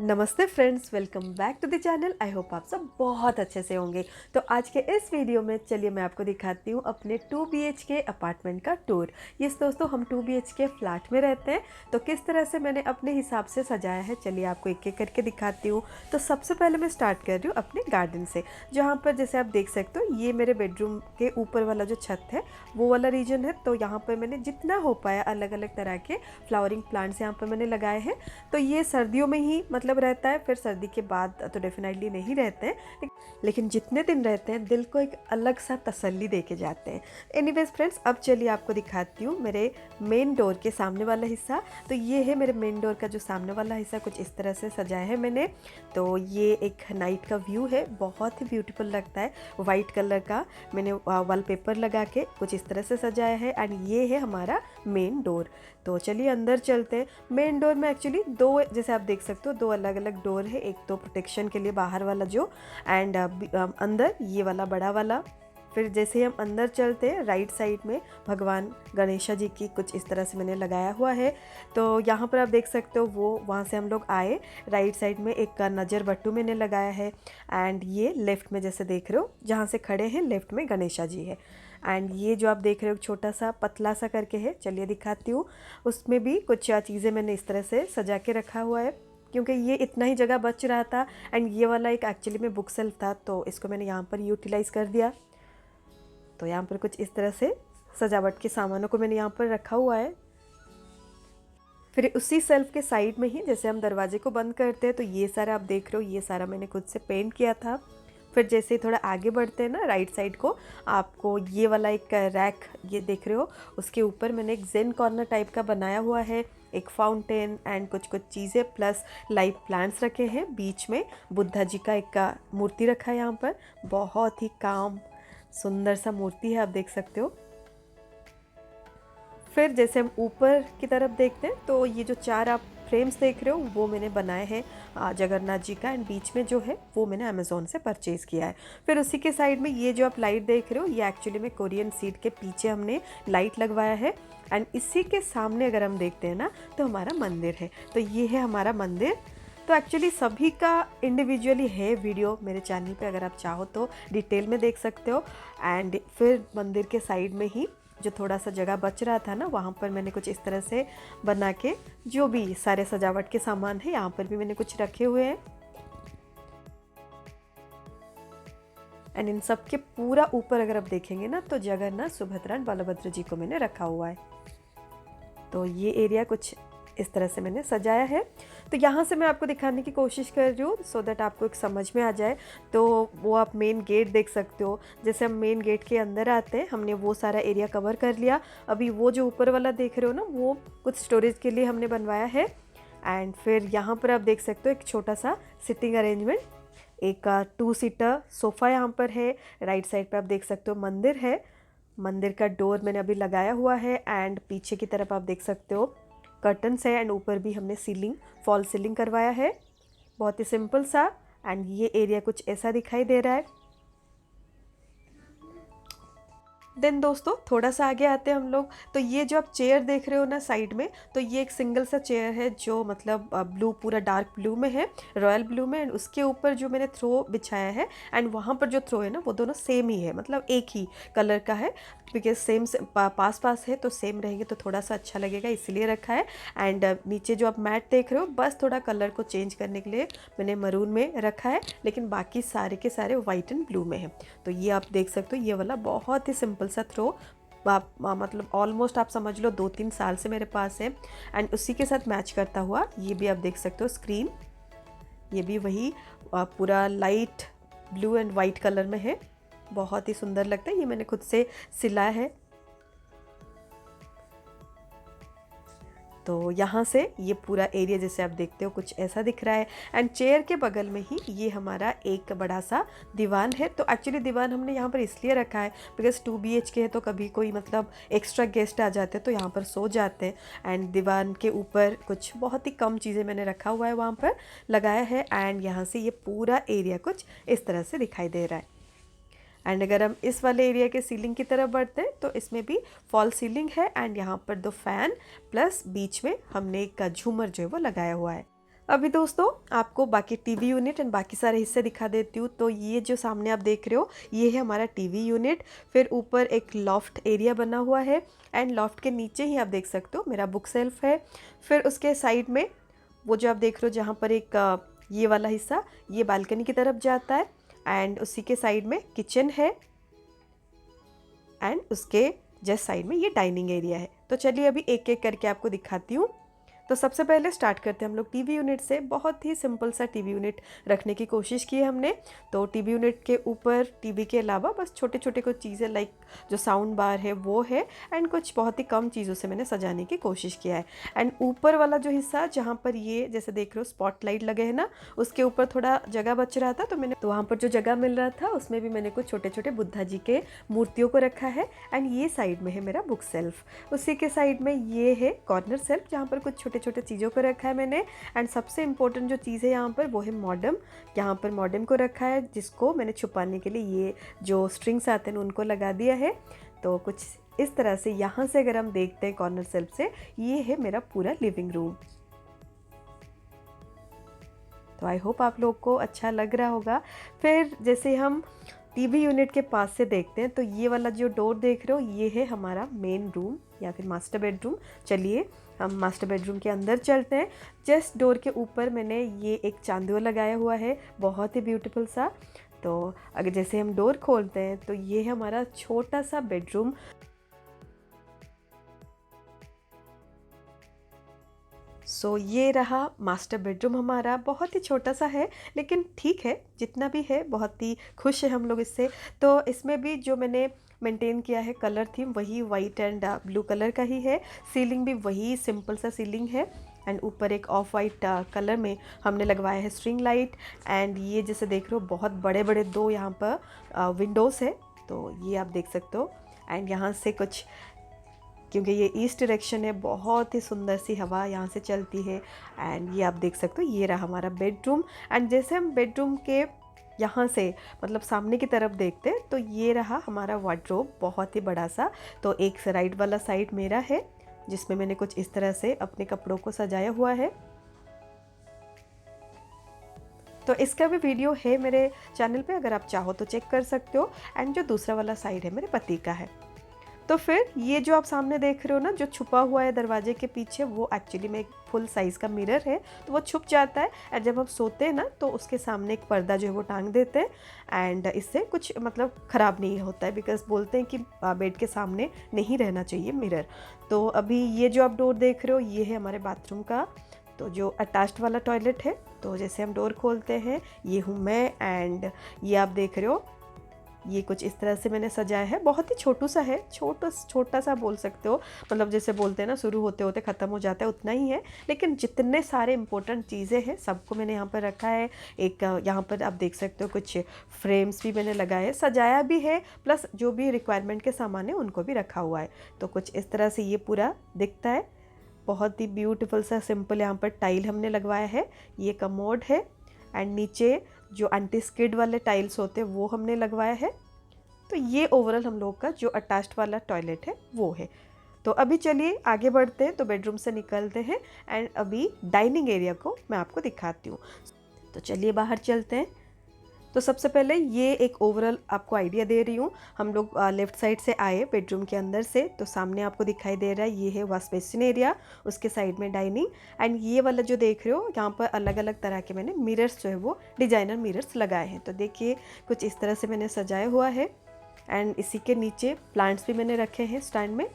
नमस्ते friends, welcome back to the channel. I hope आप सब बहुत अच्छे से होंगे। तो आज के इस वीडियो में चलिए मैं आपको दिखाती हूँ अपने 2 BHK अपार्टमेंट का टूर। यस दोस्तों, हम 2 BHK फ्लैट में रहते हैं। तो किस तरह से मैंने अपने हिसाब से सजाया है चलिए आपको एक एक करके दिखाती हूँ। तो सबसे पहले मैं स्टार्ट कर रही हूँ अपने गार्डन से, जहाँ पर जैसे आप देख सकते हो ये मेरे बेडरूम के ऊपर वाला जो छत है वो वाला रीजन है। तो यहाँ पर मैंने जितना हो पाया अलग अलग तरह के फ्लावरिंग प्लांट्स यहाँ पर मैंने लगाए हैं। तो ये सर्दियों में ही मतलब रहता है, फिर सर्दी के बाद तो डेफिनेटली नहीं रहते हैं, लेकिन जितने दिन रहते हैं दिल को एक अलग सा तसल्ली दे के जाते हैं। एनीवेज फ्रेंड्स, अब चलिए आपको दिखाती हूँ मेरे मेन डोर के सामने वाला हिस्सा। तो ये है मेरे मेन डोर का जो सामने वाला हिस्सा, कुछ इस तरह से सजाया है मैंने। तो ये एक नाइट का व्यू है, बहुत ही ब्यूटीफुल लगता है। वाइट कलर का मैंने वॉलपेपर लगा के कुछ इस तरह से सजाया है। एंड ये है हमारा मेन डोर। तो चलिए अंदर चलते हैं। मेन डोर में एक्चुअली दो, जैसे आप देख सकते हो, दो अलग अलग डोर है। एक तो प्रोटेक्शन के लिए बाहर वाला जो, एंड अंदर ये वाला बड़ा वाला। फिर जैसे ही हम अंदर चलते हैं, राइट साइड में भगवान गणेशा जी की कुछ इस तरह से मैंने लगाया हुआ है। तो यहाँ पर आप देख सकते हो वो वहाँ से हम लोग आए। राइट साइड में एक नज़र बट्टू मैंने लगाया है। एंड ये लेफ्ट में जैसे देख रहे हो जहाँ से खड़े हैं, लेफ्ट में गणेशा जी है। एंड ये जो आप देख रहे हो छोटा सा पतला सा करके है, चलिए दिखाती हूँ। उसमें भी कुछ चीज़ें मैंने इस तरह से सजा के रखा हुआ है, क्योंकि ये इतना ही जगह बच रहा था। एंड ये वाला एक एक्चुअली में बुक सेल्फ था, तो इसको मैंने यहाँ पर यूटिलाइज़ कर दिया। तो यहाँ पर कुछ इस तरह से सजावट के सामानों को मैंने यहाँ पर रखा हुआ है। फिर उसी सेल्फ के साइड में ही जैसे हम दरवाजे को बंद करते हैं, तो ये सारा आप देख रहे हो, ये सारा मैंने खुद से पेंट किया था। फिर जैसे थोड़ा आगे बढ़ते हैं ना, राइट साइड को आपको ये वाला एक रैक ये देख रहे हो, उसके ऊपर मैंने एक जेन कॉर्नर टाइप का बनाया हुआ है। एक फाउंटेन एंड कुछ कुछ चीज़ें प्लस लाइव प्लांट्स रखे हैं। बीच में बुद्धा जी का एक मूर्ति रखा है यहाँ पर, बहुत ही काम सुंदर सा मूर्ति है, आप देख सकते हो। फिर जैसे हम ऊपर की तरफ देखते हैं, तो ये जो चार आप फ्रेम्स देख रहे हो वो मैंने बनाए हैं जगन्नाथ जी का। एंड बीच में जो है वो मैंने अमेज़ोन से परचेज़ किया है। फिर उसी के साइड में ये जो आप लाइट देख रहे हो, ये एक्चुअली में कोरियन सीड के पीछे हमने लाइट लगवाया है। एंड इसी के सामने अगर हम देखते हैं ना, तो हमारा मंदिर है। तो ये है हमारा मंदिर। तो एक्चुअली सभी का इंडिविजुअली है वीडियो मेरे चैनल पे, अगर आप चाहो तो डिटेल में देख सकते हो। एंड फिर मंदिर के साइड में ही जो थोड़ा सा जगह बच रहा था ना, वहाँ पर मैंने कुछ इस तरह से बना के जो भी सारे सजावट के सामान है यहाँ पर भी मैंने कुछ रखे हुए हैं। एंड इन सब के पूरा ऊपर अगर आप देखेंगे ना, तो जगन्नाथ, सुभद्रा एंड बलभद्र जी को मैंने रखा हुआ है। तो ये एरिया कुछ इस तरह से मैंने सजाया है। तो यहाँ से मैं आपको दिखाने की कोशिश कर रही हूँ सो दैट आपको एक समझ में आ जाए। तो वो आप मेन गेट देख सकते हो। जैसे हम मेन गेट के अंदर आते हैं, हमने वो सारा एरिया कवर कर लिया। अभी वो जो ऊपर वाला देख रहे हो ना, वो कुछ स्टोरेज के लिए हमने बनवाया है। एंड फिर यहाँ पर आप देख सकते हो एक छोटा सा सिटिंग अरेंजमेंट, एक 2 सीटर सोफ़ा यहाँ पर है। राइट साइड पर आप देख सकते हो मंदिर है। मंदिर का डोर मैंने अभी लगाया हुआ है। एंड पीछे की तरफ आप देख सकते हो कर्टन्स है। एंड ऊपर भी हमने सीलिंग, फॉल सीलिंग करवाया है, बहुत ही सिंपल सा। एंड ये एरिया कुछ ऐसा दिखाई दे रहा है। देन दोस्तों थोड़ा सा आगे आते हैं हम लोग। तो ये जो आप चेयर देख रहे हो ना साइड में, तो ये एक सिंगल सा चेयर है जो मतलब ब्लू, पूरा डार्क ब्लू में है, रॉयल ब्लू में। एंड उसके ऊपर जो मैंने थ्रो बिछाया है, एंड वहाँ पर जो थ्रो है ना, वो दोनों सेम ही है, मतलब एक ही कलर का है। बिकॉज सेम पास पास है तो सेम रहेंगे तो थोड़ा सा अच्छा लगेगा, इसलिए रखा है। एंड नीचे जो आप मैट देख रहे हो, बस थोड़ा कलर को चेंज करने के लिए मैंने मरून में रखा है, लेकिन बाकी सारे के सारे वाइट एंड ब्लू में है। तो ये आप देख सकते हो, ये वाला बहुत ही सिंपल सा थ्रो, आप मतलब ऑलमोस्ट आप समझ लो 2-3 साल से मेरे पास है। एंड उसी के साथ मैच करता हुआ ये भी आप देख सकते हो स्क्रीन, ये भी वही पूरा light blue and white colour में है, बहुत ही सुंदर लगता है। ये मैंने खुद से सिला है। तो यहाँ से ये पूरा एरिया जैसे आप देखते हो कुछ ऐसा दिख रहा है। एंड चेयर के बगल में ही ये हमारा एक बड़ा सा दीवान है। तो एक्चुअली दीवान हमने यहाँ पर इसलिए रखा है बिकॉज 2 BHK है, तो कभी कोई मतलब एक्स्ट्रा गेस्ट आ जाते हैं तो यहाँ पर सो जाते हैं। एंड दीवान के ऊपर कुछ बहुत ही कम चीज़ें मैंने रखा हुआ है, वहाँ पर लगाया है। एंड यहाँ से ये पूरा एरिया कुछ इस तरह से दिखाई दे रहा है। एंड अगर हम इस वाले एरिया के सीलिंग की तरफ बढ़ते हैं, तो इसमें भी फॉल सीलिंग है। एंड यहाँ पर 2 फैन प्लस बीच में हमने एक झूमर जो है वो लगाया हुआ है। अभी दोस्तों आपको बाकी टीवी यूनिट एंड बाकी सारे हिस्से दिखा देती हूँ। तो ये जो सामने आप देख रहे हो ये है हमारा टीवी यूनिट। फिर ऊपर एक लॉफ्ट एरिया बना हुआ है एंड लॉफ्ट के नीचे ही आप देख सकते हो मेरा बुक सेल्फ है। फिर उसके साइड में वो जो आप देख रहे हो जहाँ पर एक ये वाला हिस्सा ये बालकनी की तरफ जाता है एंड उसी के साइड में किचन है एंड उसके जस्ट साइड में ये डाइनिंग एरिया है। तो चलिए अभी एक एक करके आपको दिखाती हूँ। तो सबसे पहले स्टार्ट करते हैं हम लोग टीवी यूनिट से। बहुत ही सिंपल सा टीवी यूनिट रखने की कोशिश की है हमने। तो टीवी यूनिट के ऊपर टीवी के अलावा बस छोटे छोटे कुछ चीज़ें लाइक जो साउंड बार है वो है एंड कुछ बहुत ही कम चीज़ों से मैंने सजाने की कोशिश किया है। एंड ऊपर वाला जो हिस्सा जहाँ पर ये जैसे देख रहे हो स्पॉटलाइट लगे हैं ना, उसके ऊपर थोड़ा जगह बच रहा था तो वहाँ पर जो जगह मिल रहा था उसमें भी मैंने कुछ छोटे छोटे बुद्धा जी के मूर्तियों को रखा है। एंड ये साइड में है मेरा बुक सेल्फ। उसी के साइड में ये है कॉर्नर सेल्फ जहाँ पर कुछ छोटे छोटे चीज़ों को रखा है मैंने। एंड सबसे इम्पोर्टेंट जो चीज़ है यहाँ पर वो है मॉडम। यहाँ पर मॉडम को रखा है जिसको मैंने छुपाने के लिए ये जो स्ट्रिंग्स आते हैं उनको लगा दिया है। तो कुछ इस तरह से यहाँ से अगर हम देखते हैं कॉर्नर सेल्फ से ये है मेरा पूरा लिविंग रूम। तो आई होप आप लोग को अच्छा लग रहा होगा। फिर जैसे हम टीवी यूनिट के पास से देखते हैं तो ये वाला जो डोर देख रहे हो ये है हमारा मेन रूम या फिर मास्टर बेडरूम। चलिए हम मास्टर बेडरूम के अंदर चलते हैं। जस्ट डोर के ऊपर मैंने ये एक चांदुआ लगाया हुआ है, बहुत ही ब्यूटीफुल सा। तो अगर जैसे हम डोर खोलते हैं तो ये है हमारा छोटा सा बेडरूम। सो ये रहा मास्टर बेडरूम हमारा। बहुत ही छोटा सा है लेकिन ठीक है, जितना भी है बहुत ही खुश है हम लोग इससे। तो इसमें भी जो मैंने मेंटेन किया है कलर थीम वही वाइट एंड ब्लू कलर का ही है। सीलिंग भी वही सिंपल सा सीलिंग है एंड ऊपर एक ऑफ वाइट कलर में हमने लगवाया है स्ट्रिंग लाइट। एंड ये जैसे देख रहे हो बहुत बड़े बड़े दो यहाँ पर विंडोज़ है, तो ये आप देख सकते हो। एंड यहाँ से कुछ क्योंकि ये ईस्ट डायरेक्शन है बहुत ही सुंदर सी हवा यहाँ से चलती है। एंड ये आप देख सकते हो ये रहा हमारा बेडरूम। एंड जैसे हम बेडरूम के यहाँ से मतलब सामने की तरफ देखते हैं तो ये रहा हमारा वार्डरोब बहुत ही बड़ा सा। तो एक से राइट वाला साइड मेरा है जिसमें मैंने कुछ इस तरह से अपने कपड़ों को सजाया हुआ है। तो इसका भी वीडियो है मेरे चैनल पे, अगर आप चाहो तो चेक कर सकते हो। एंड जो दूसरा वाला साइड है मेरे पति का है। तो फिर ये जो आप सामने देख रहे हो ना जो छुपा हुआ है दरवाजे के पीछे वो एक्चुअली में एक फुल साइज़ का मिरर है। तो वो छुप जाता है और जब हम सोते हैं ना तो उसके सामने एक पर्दा जो है वो टांग देते हैं एंड इससे कुछ मतलब ख़राब नहीं होता है, बिकॉज बोलते हैं कि बेड के सामने नहीं रहना चाहिए मिरर। तो अभी ये जो आप डोर देख रहे हो ये है हमारे बाथरूम का, तो जो अटैच्ड वाला टॉयलेट है। तो जैसे हम डोर खोलते हैं ये हूँ मैं एंड ये आप देख रहे हो ये कुछ इस तरह से मैंने सजाया है। बहुत ही छोटू सा है, छोटा सा बोल सकते हो, मतलब जैसे बोलते हैं ना शुरू होते होते ख़त्म हो जाता है उतना ही है। लेकिन जितने सारे इंपॉर्टेंट चीज़ें हैं सबको मैंने यहाँ पर रखा है। एक यहाँ पर आप देख सकते हो कुछ फ्रेम्स भी मैंने लगाए, सजाया भी है, प्लस जो भी रिक्वायरमेंट के सामान है उनको भी रखा हुआ है। तो कुछ इस तरह से ये पूरा दिखता है। बहुत ही ब्यूटीफुल सा सिंपल यहाँ पर टाइल हमने लगवाया है। ये कमोड है एंड नीचे जो एंटी स्किड वाले टाइल्स होते हैं वो हमने लगवाया है। तो ये ओवरऑल हम लोग का जो अटैच्ड वाला टॉयलेट है वो है। तो अभी चलिए आगे बढ़ते हैं। तो बेडरूम से निकलते हैं एंड अभी डाइनिंग एरिया को मैं आपको दिखाती हूँ। तो चलिए बाहर चलते हैं। तो सबसे पहले ये एक ओवरऑल आपको आइडिया दे रही हूँ। हम लोग लेफ़्ट साइड से आए बेडरूम के अंदर से, तो सामने आपको दिखाई दे रहा है ये है वॉश बेसिन एरिया, उसके साइड में डाइनिंग। एंड ये वाला जो देख रहे हो यहाँ पर अलग अलग तरह के मैंने मिरर्स जो है वो डिजाइनर मिरर्स लगाए हैं। तो देखिए कुछ इस तरह से मैंने सजाया हुआ है। एंड इसी के नीचे प्लांट्स भी मैंने रखे हैं स्टैंड में।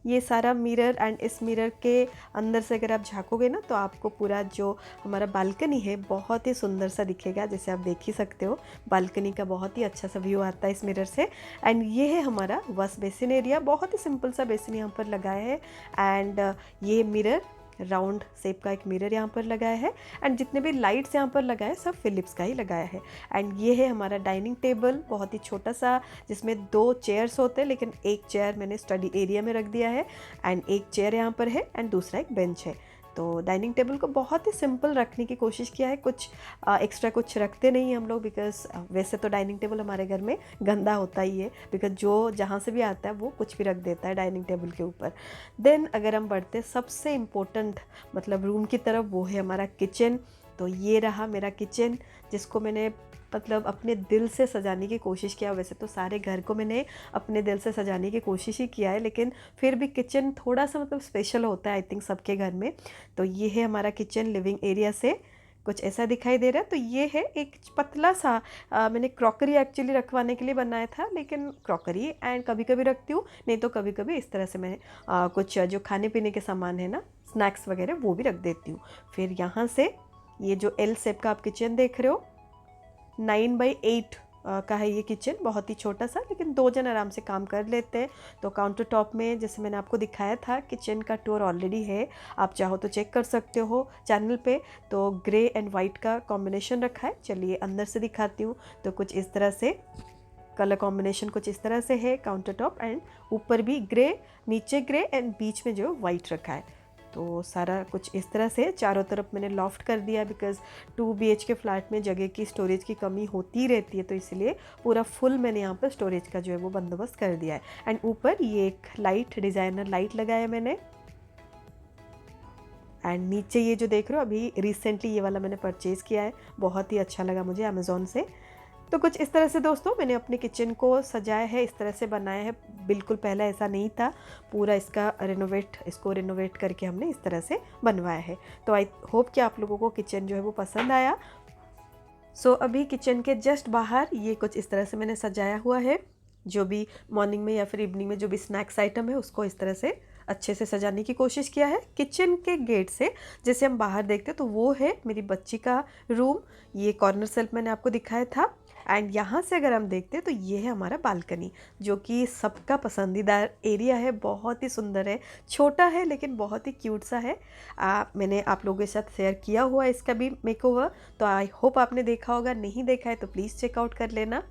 ये सारा मिरर एंड इस मिरर के अंदर से अगर आप झाँकोगे ना तो आपको पूरा जो हमारा बालकनी है बहुत ही सुंदर सा दिखेगा। जैसे आप देख ही सकते हो बालकनी का बहुत ही अच्छा सा व्यू आता है इस मिरर से। एंड ये है हमारा वॉश बेसिन एरिया, बहुत ही सिंपल सा बेसिन यहाँ पर लगाया है। एंड ये मिरर राउंड शेप का एक मिरर यहाँ पर लगाया है। एंड जितने भी लाइट्स यहाँ पर लगाए सब फिलिप्स का ही लगाया है। एंड ये है हमारा डाइनिंग टेबल, बहुत ही छोटा सा, जिसमें 2 चेयर्स होते हैं लेकिन एक चेयर मैंने स्टडी एरिया में रख दिया है। एंड एक चेयर यहाँ पर है एंड दूसरा एक बेंच है। तो डाइनिंग टेबल को बहुत ही सिंपल रखने की कोशिश किया है, कुछ एक्स्ट्रा कुछ रखते नहीं हैं हम लोग, बिकॉज वैसे तो डाइनिंग टेबल हमारे घर में गंदा होता ही है, बिकॉज जो जहाँ से भी आता है वो कुछ भी रख देता है डाइनिंग टेबल के ऊपर। देन अगर हम बढ़ते सबसे इम्पोर्टेंट मतलब रूम की तरफ, वो है हमारा किचन। तो ये रहा मेरा किचन, जिसको मैंने मतलब अपने दिल से सजाने की कोशिश किया। वैसे तो सारे घर को मैंने अपने दिल से सजाने की कोशिश ही किया है, लेकिन फिर भी किचन थोड़ा सा मतलब स्पेशल होता है आई थिंक सबके घर में। तो ये है हमारा किचन, लिविंग एरिया से कुछ ऐसा दिखाई दे रहा है। तो ये है एक पतला सा मैंने क्रॉकरी एक्चुअली रखवाने के लिए बनाया था, लेकिन क्रॉकरी एंड कभी कभी रखती हूँ, नहीं तो कभी कभी इस तरह से मैं कुछ जो खाने पीने के सामान है ना, स्नैक्स वगैरह, वो भी रख देती हूँ। फिर यहाँ से ये जो एल शेप का आप किचन देख रहे हो, 9x8 का है ये किचन, बहुत ही छोटा सा, लेकिन 2 जन आराम से काम कर लेते हैं। तो काउंटर टॉप में जैसे मैंने आपको दिखाया था, किचन का टूर ऑलरेडी है, आप चाहो तो चेक कर सकते हो चैनल पे। तो ग्रे एंड वाइट का कॉम्बिनेशन रखा है। चलिए अंदर से दिखाती हूँ। तो कुछ इस तरह से कलर कॉम्बिनेशन कुछ इस तरह से है काउंटर टॉप, एंड ऊपर भी ग्रे, नीचे ग्रे एंड बीच में जो वाइट रखा है। तो सारा कुछ इस तरह से चारों तरफ मैंने लॉफ्ट कर दिया, बिकॉज़ 2 BHK फ्लैट में जगह की, स्टोरेज की कमी होती रहती है, तो इसलिए पूरा फुल मैंने यहाँ पर स्टोरेज का जो है वो बंदोबस्त कर दिया है। एंड ऊपर ये एक लाइट, डिज़ाइनर लाइट लगाया मैंने। एंड नीचे ये जो देख रहे हो, अभी रिसेंटली ये वाला मैंने परचेज़ किया है, बहुत ही अच्छा लगा मुझे अमेज़ॉन से। तो कुछ इस तरह से दोस्तों मैंने अपने किचन को सजाया है, इस तरह से बनाया है। बिल्कुल पहले ऐसा नहीं था, पूरा इसको रिनोवेट करके हमने इस तरह से बनवाया है। तो आई होप कि आप लोगों को किचन जो है वो पसंद आया। सो अभी किचन के जस्ट बाहर ये कुछ इस तरह से मैंने सजाया हुआ है। जो भी मॉर्निंग में या फिर इवनिंग में जो भी स्नैक्स आइटम है, उसको इस तरह से अच्छे से सजाने की कोशिश किया है। किचन के गेट से जैसे हम बाहर देखते हैं, तो वो है मेरी बच्ची का रूम। ये कॉर्नर सेल्फ मैंने आपको दिखाया था। एंड यहाँ से अगर हम देखते हैं तो ये है हमारा बालकनी, जो कि सबका पसंदीदा एरिया है, बहुत ही सुंदर है, छोटा है लेकिन बहुत ही क्यूट सा है। मैंने आप लोगों के साथ शेयर किया हुआ है इसका भी मेकओवर, तो आई होप आपने देखा होगा, नहीं देखा है तो प्लीज़ चेकआउट कर लेना।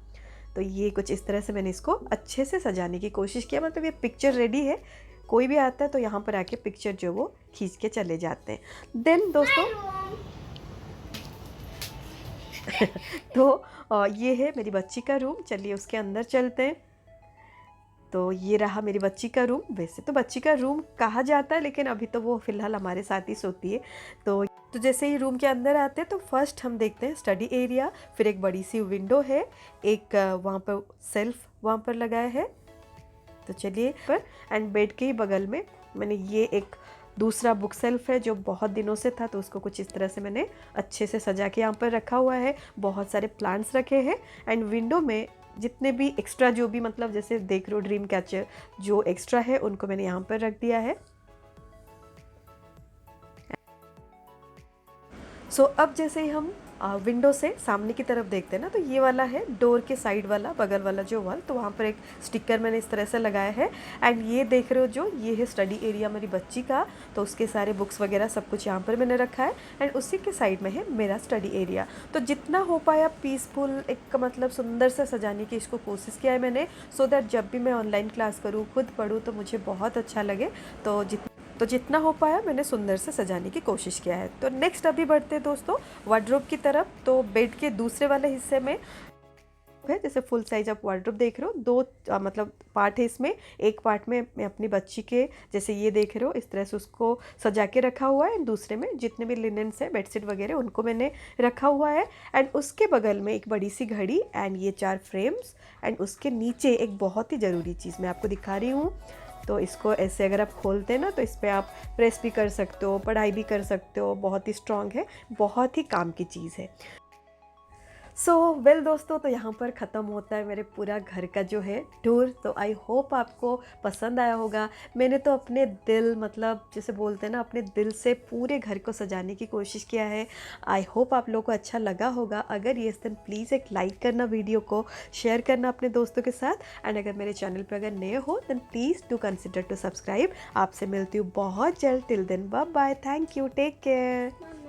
तो ये कुछ इस तरह से मैंने इसको अच्छे से सजाने की कोशिश किया, मतलब ये पिक्चर रेडी है, कोई भी आता है तो यहाँ पर आके पिक्चर जो वो खींच के चले जाते हैं। देन दोस्तों तो ये है मेरी बच्ची का रूम, चलिए उसके अंदर चलते हैं। तो ये रहा मेरी बच्ची का रूम। वैसे तो बच्ची का रूम कहा जाता है, लेकिन अभी तो वो फ़िलहाल हमारे साथ ही सोती है। तो जैसे ही रूम के अंदर आते हैं तो फर्स्ट हम देखते हैं स्टडी एरिया, फिर एक बड़ी सी विंडो है, एक वहाँ पर सेल्फ वहाँ पर लगाया है। तो चलिए पर एंड बेड के ही बगल में मैंने ये एक दूसरा बुक सेल्फ है जो बहुत दिनों से था, तो उसको कुछ इस तरह से मैंने अच्छे से सजा के यहाँ पर रखा हुआ है। बहुत सारे प्लांट्स रखे हैं। एंड विंडो में जितने भी एक्स्ट्रा जो भी मतलब जैसे देख रहे हो ड्रीम कैचर जो एक्स्ट्रा है, उनको मैंने यहाँ पर रख दिया है। सो अब जैसे ही हम विंडो से सामने की तरफ देखते हैं ना, तो ये वाला है डोर के साइड वाला, बगल वाला जो वॉल, तो वहाँ पर एक स्टिकर मैंने इस तरह से लगाया है। एंड ये देख रहे हो जो ये है स्टडी एरिया मेरी बच्ची का, तो उसके सारे बुक्स वगैरह सब कुछ यहाँ पर मैंने रखा है। एंड उसी के साइड में है मेरा स्टडी एरिया। तो जितना हो पाया पीसफुल एक मतलब सुंदर से सजाने की इसको कोशिश किया है मैंने, सो दैट जब भी मैं ऑनलाइन क्लास करूँ, खुद पढ़ूँ, तो मुझे बहुत अच्छा लगे। तो जितना हो पाया मैंने सुंदर से सजाने की कोशिश किया है। तो नेक्स्ट अभी बढ़ते हैं दोस्तों वार्डरोब की तरफ। तो बेड के दूसरे वाले हिस्से में है, जैसे फुल साइज आप वार्डरोब देख रहे हो, 2 मतलब पार्ट है इसमें। एक पार्ट में मैं अपनी बच्ची के जैसे ये देख रहे हो इस तरह से उसको सजा के रखा हुआ है। एंड दूसरे में जितने भी लिनेंस है, बेडशीट वगैरह, उनको मैंने रखा हुआ है। एंड उसके बगल में एक बड़ी सी घड़ी एंड ये 4 फ्रेम्स। एंड उसके नीचे एक बहुत ही ज़रूरी चीज़ मैं आपको दिखा रही हूँ। तो इसको ऐसे अगर आप खोलते हैं ना, तो इस पर आप प्रेस भी कर सकते हो, पढ़ाई भी कर सकते हो, बहुत ही स्ट्रॉन्ग है, बहुत ही काम की चीज़ है। सो वेल दोस्तों, तो यहाँ पर ख़त्म होता है मेरे पूरा घर का जो है टूर। तो आई होप आपको पसंद आया होगा। मैंने तो अपने दिल मतलब जैसे बोलते हैं ना, अपने दिल से पूरे घर को सजाने की कोशिश किया है। आई होप आप लोगों को अच्छा लगा होगा। अगर ये देन प्लीज़ एक लाइक करना, वीडियो को शेयर करना अपने दोस्तों के साथ। एंड अगर मेरे चैनल पर अगर नए हो then please do consider to subscribe. आपसे मिलती हूँ बहुत जल्द। Till then bye bye, thank you, take care.